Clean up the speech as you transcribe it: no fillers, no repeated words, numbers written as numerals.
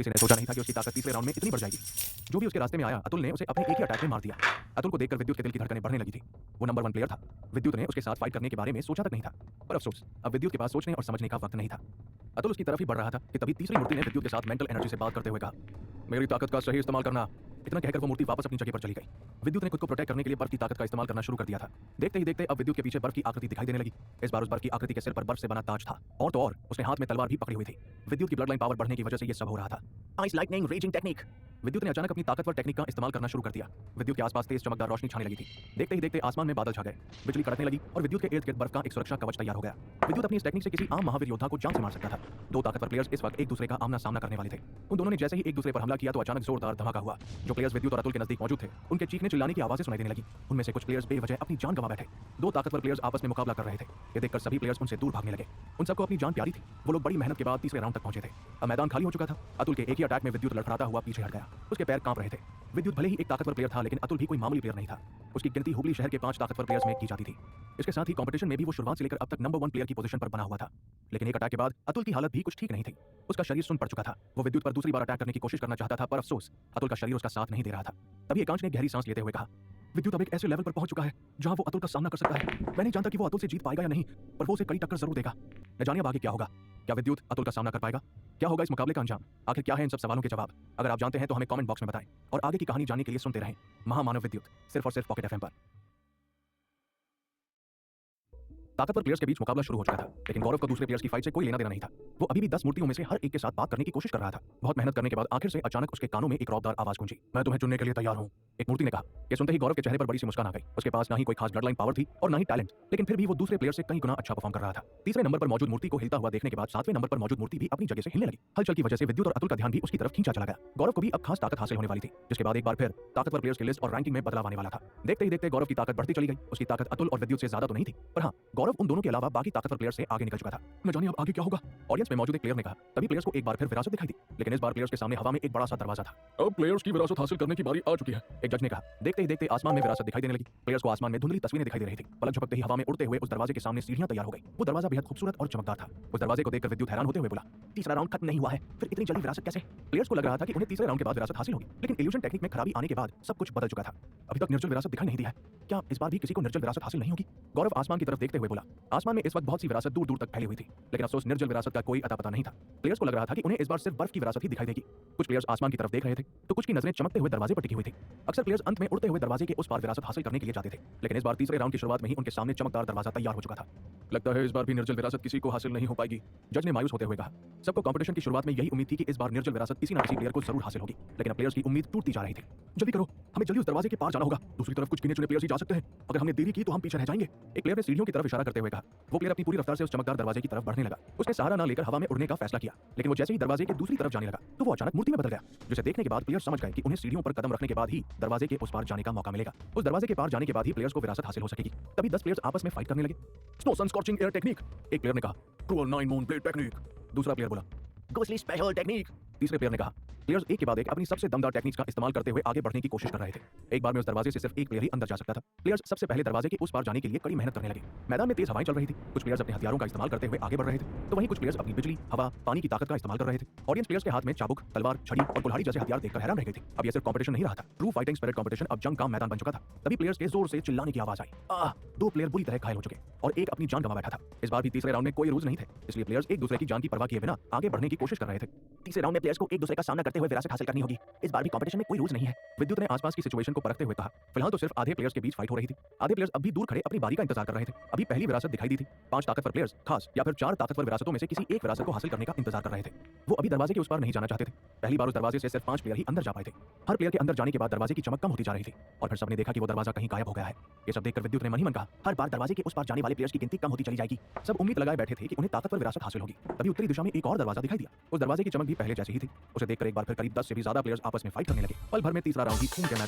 किसी ने सोचा नहीं था कि उसकी ताकत तीसरे राउंड में इतनी बढ़ जाएगी। जो भी उसके रास्ते में आया, अतुल ने उसे अपने एक ही अटैक में मार दिया। अतुल को देखकर विद्युत के दिल की धड़कनें बढ़ने लगी थी। वो नंबर 1 प्लेयर था। विद्युत ने उसके साथ फाइट करने के बारे में सोचा तक नहीं था। पर अफसोस, अब विद्युत के पास सोचने और समझने का वक्त नहीं था। अतुल उसकी तरफ ही बढ़ रहा था कि तभी तीसरी मूर्ति ने विद्युत के साथ मेंटल एनर्जी से बात करते हुए कहा, मेरी ताकत का सही इस्तेमाल करना। इतना कहकर वो मूर्ति वापस अपनी जगह पर चली गई। विद्युत ने खुद को प्रोटेक्ट करने के लिए बर्फ की ताकत का इस्तेमाल करना शुरू कर दिया था। देखते ही देखते अब विद्युत के पीछे बर्फ की आकृति दिखाई देने लगी। इस बार उस बर्फ की आकृति के सिर पर बर्फ से बना ताज था, और तो और उसने हाथ में तलवार भी पकड़ी हुई थी। विद्युत की ब्लड लाइन पावर बढ़ने की वजह से ये सब हो रहा था। Ice lightning raising technique. विद्युत ने अचानक अपनी ताकतवर टेक्निक का इस्तेमाल करना शुरू कर दिया। विद्युत के आसपास तेज चमकदार रोशनी छाने लगी थी। देखते ही देखते आसमान में बादल छा गए, बिजली कड़कने लगी और विद्युत के इर्द गिर्द बर्फ का एक सुरक्षा कवच तैयार हो गया। विद्युत अपनी इस टेक्निक से किसी आम महावीर योद्धा को जान से मार सकता था। दो ताकतवर प्लेयर्स इस वक्त एक दूसरे का आमना सामना करने वाले थे। उन दोनों ने जैसे ही एक दूसरे पर हमला किया तो अचानक जोरदार धमाका हुआ। जो प्लेयर्स विद्युत और अतुल के नजदीक मौजूद थे, उनके चीखने चिल्लाने की आवाजें सुनाई देने लगी। उनमें से कुछ प्लेयर्स बेवजह अपनी जान गंवा बैठे। दो ताकतवर प्लेयर्स आपस में मुकाबला कर रहे थे। ये देखकर सभी प्लेयर्स उनसे दूर भागने लगे। उन सबको अपनी जान प्यारी थी। वो लोग बड़ी मेहनत के बाद तीसरे राउंड तक पहुंचे थे। अब मैदान खाली हो चुका था। अतुल के एक ही अटैक में विद्युत लड़खड़ाता हुआ पीछे हट गया। उसके पैर कांप रहे थे। विद्युत भले ही एक ताकतवर प्लेयर था, लेकिन अतुल भी कोई मामूली प्लेयर नहीं था। उसकी गिनती हुबली शहर के 5 ताकतवर प्लेयर्स में की जाती थी। इसके साथ ही कंपटीशन में भी वो शुरुआत से लेकर अब तक नंबर 1 प्लेयर की पोजीशन पर बना हुआ था। लेकिन एक अटैक के बाद अतुल की हालत भी कुछ ठीक नहीं थी। उसका शरीर सुन्न पड़ चुका था। वो विद्युत पर दूसरी बार अटैक करने की कोशिश करना चाहता था, पर अफसोस, अतुल का शरीर उसका साथ नहीं दे रहा था। तभी एकांश ने गहरी सांस लेते हुए कहा, विद्युत अब एक ऐसे लेवल पर पहुंच चुका है जहां वो अतुल का सामना कर सकता है। मैं नहीं जानता कि वो अतुल से जीत पाएगा या नहीं, पर वो उसे कड़ी टक्कर जरूर देगा। न जाने अब आगे क्या होगा। क्या विद्युत अतुल का सामना कर पाएगा? क्या होगा इस मुकाबले का अंजाम? आखिर क्या है इन सब सवालों के जवाब? अगर आप जानते हैं तो हमें कमेंट बॉक्स में बताएं और आगे की कहानी जानने के लिए सुनते रहें महामानव विद्युत, सिर्फ और सिर्फ पॉकेट एफएम पर। ताकतवर प्लेयर्स के बीच मुकाबला शुरू हो चुका था, लेकिन गौरव को दूसरे प्लेयर्स की फाइट से कोई लेना देना नहीं था। वो अभी भी 10 मूर्तियों में से हर एक के साथ बात करने की कोशिश कर रहा था। बहुत मेहनत करने के बाद आखिर से अचानक उसके कानों में एक रौबदार आवाज गूंजी, मैं तुम्हें चुनने के लिए तैयार हूं। एक मूर्ति ने कहा। ये सुनते ही गौरव के चेहरे पर बड़ी सी मुस्कान आ गई। उसके पास ना ही कोई खास ब्लड लाइन पावर थी और ना ही टैलेंट, लेकिन फिर भी वो दूसरे प्लेयर से कई गुना अच्छा परफॉर्म कर रहा था। तीसरे नंबर पर मौजूद मूर्ति को हिलता हुआ देखने के बाद 7वें नंबर पर मौजूद मूर्ति भी अपनी जगह से हिलने लगी। हलचल की वजह से विद्युत और अतुल का ध्यान भी उसकी तरफ खींचा चला गया। गौरव को भी अब खास ताकत हासिल होने वाली थी, जिसके बाद एक बार फिर ताकतवर प्लेयर्स की लिस्ट और रैंकिंग में बदलाव आने वाला था। देखते ही देखते गौरव की ताकत बढ़ती चली गई। उसकी ताकत अतुल और विद्युत से ज्यादा तो नहीं थी, पर हाँ, गौरव उन दोनों के अलावा बाकी ताकतवर प्लेयर्स से आगे निकल चुका था। न जाने अब आगे क्या होगा। ऑडियंस में मौजूद एक प्लेयर ने कहा। तभी प्लेयर्स को एक बार फिर विरासत दिखाई दी, लेकिन इस बार प्लेयर्स के सामने हवा में एक बड़ा सा दरवाजा था। अब प्लेयर्स की विरासत हासिल करने की बारी आ चुकी है, एक जज ने कहा। देखते ही देखते आसमान में विरासत दिखाई देने लगी। प्लेयर्स को आसमान में धुंधली तस्वीरें दिखाई दे रही थी। पलक झपकते ही हवा में उड़ते हुए उस दरवाजे के सामने सीढ़ियां तैयार हो गई। वो दरवाजा बेहद खूबसूरत और चमकदार था। उस दरवाजे को देखकर विद्युत हैरान होते हुए बोला, तीसरा राउंड खत्म नहीं हुआ है, फिर इतनी जल्दी विरासत कैसे? प्लेयर्स को लग रहा था कि उन्हें तीसरे राउंड के बाद विरासत हासिल होगी, लेकिन इल्यूजन टेक्निक में खराबी आने के बाद सब कुछ बदल चुका था। अभी तक निर्जल विरासत दिखाई नहीं दी है। क्या इस बार भी किसी को निर्जल विरासत हासिल नहीं होगी? गौरव आसमान की तरफ देखते हुए बोला। आसमान में इस वक्त बहुत सी विरासत दूर दूर तक फैली हुई थी, लेकिन अफसोस निर्जल विरासत का कोई अता पता नहीं था। प्लेयर्स को लग रहा था कि उन्हें इस बार सिर्फ बर्फ की विरासत ही दिखाई देगी। कुछ प्लेयर्स आसमान की तरफ देख रहे थे, तो कुछ की नजरें चमकते हुए दरवाजे पर टिकी हुई थी। अक्सर प्लेयर्स अंत में उड़ते हुए दरवाजे के उस पार विरासत हासिल करने के लिए जाते थे, लेकिन इस बार तीसरे राउंड की शुरुआत में ही उनके सामने चमकदार दरवाजा तैयार हो चुका था। लगता है इस बार भी निर्जल विरासत किसी को हासिल नहीं हो पाएगी, जज ने मायूस होते हुए कहा। सबको कंपटीशन की शुरुआत में यही उम्मीद थी कि इस बार निर्जल विरासत किसी न किसी प्लेयर को जरूर हासिल होगी, लेकिन अब प्लेयर्स की उम्मीद टूटती जा रही थी। जल्दी करो, हमें जल्दी उस दरवाजे के पार जाना होगा। दूसरी तरफ कुछ गिने चुने प्लेयर्स ही जा सकते हैं। अगर हमने देरी की तो हम पीछे रह जाएंगे। एक प्लेयर ने सीढ़ियों की तरफ इशारा करते हुए कहा। वो प्लेयर अपनी पूरी रफ्तार से उस चमकदार दरवाजे की तरफ बढ़ने लगा। उसने सहारा न लेकर हवा में उड़ने का फैसला किया, लेकिन वो जैसे ही दरवाजे के दूसरी तरफ जाने लगा तो वो अचानक मूर्ति में बदल गया, जिसे देखने के बाद प्लेयर्स समझ गए कि उन्हें सीढ़ियों पर कदम रखने के बाद ही दरवाजे के उस पार जाने का मौका मिलेगा। उस दरवाजे के पार जाने के बाद ही प्लेयर्स को विरासत हासिल हो सकेगी। तभी 10 प्लेयर्स आपस में फाइट करने लगे। स्नो सन स्कॉचिंग एयर टेक्निक, एक प्लेयर ने कहा। क्रूअल 9 मून ब्लेड टेक्निक, दूसरा प्लेयर बोला। गोस्टली स्पेशल टेक्निक, तीसरे प्लेयर ने कहा। प्लेयर्स एक के बाद एक अपनी सबसे दमदार टेक्निक्स का इस्तेमाल करते हुए आगे बढ़ने की कोशिश कर रहे थे। एक बार में उस दरवाजे से सिर्फ एक प्लेयर ही अंदर जा सकता था। प्लेयर्स सबसे पहले दरवाजे के उस पार जाने के लिए कड़ी मेहनत करने लगे। मैदान में तेज हवाएं चल रही थी। कुछ प्लेयर्स अपने हथियारों का इस्तेमाल करते हुए आगे बढ़ रहे थे, तो वहीं कुछ प्लेयर्स अपनी बिजली, हवा, पानी की ताकत का इस्तेमाल कर रहे थे। ऑडियंस प्लेयर्स के हाथ में चाबुक, तलवार, छड़ी और कुल्हाड़ी जैसे हथियार देखकर हैरान रह गई थी। अब यह सिर्फ कंपटीशन नहीं रहा था, ट्रू फाइटिंग स्पिरिट कंपटीशन अब जंग का मैदान बन चुका था। तभी प्लेयर्स के जोर से चिल्लाने की आवाज आई। दो प्लेयर बुरी तरह घायल हो चुके और एक अपनी जान गंवा बैठा था। इस बार भी तीसरे राउंड में कोई रूल्स नहीं थे, इसलिए प्लेयर्स एक दूसरे की जान की परवाह किए बिना आगे बढ़ने की कोशिश कर रहे थे। तीसरे राउंड में प्लेयर्स को एक दूसरे का सामना करते हुए विरासत हासिल करनी होगी। इस बार भी कंपटीशन में कोई रूल्स नहीं है, विद्युत ने आसपास की सिचुएशन को परखते हुए कहा। फिलहाल तो सिर्फ आधे प्लेयर्स के बीच फाइट हो रही थी। आधे प्लेयर्स अभी दूर खड़े अपनी बारी का इंतजार कर रहे थे। अभी पहली विरासत दिखाई दी थी। 5 ताकतवर प्लेयर्स खास या फिर 4 ताकतवर विरासतों में से किसी एक विरासत को हासिल करने का इंतजार कर रहे थे। वो अभी दरवाजे के उस पार नहीं जाना चाहते थे। पहली बार उस दरवाजे से सिर्फ 5 प्लेयर ही अंदर जा पाए थे। हर प्लेयर के अंदर जाने के बाद दरवाजे की चमक कम होती जा रही थी और फिर सबने देखा कि वो दरवाजा कहीं गायब हो गया है। ये सब देखकर विद्युत ने मन ही मन कहा, हर बार दरवाजे के उस पार जाने वाले प्लेयर्स की गिनती कम होती चली जाएगी। सब उम्मीद लगाए बैठे थे कि उन्हें ताकतवर विरासत हासिल होगी। तभी उत्तरी दिशा में एक और दरवाजा दिखाई दिया। उस दरवाजे की चमक भी पहले जैसी ही थी। उसे देखकर एक बार फिर करीब 10 से भी ज्यादा प्लेयर्स आपस में फाइट करने लगे। पल भर में तीसरा राउंड ही खून के मैदान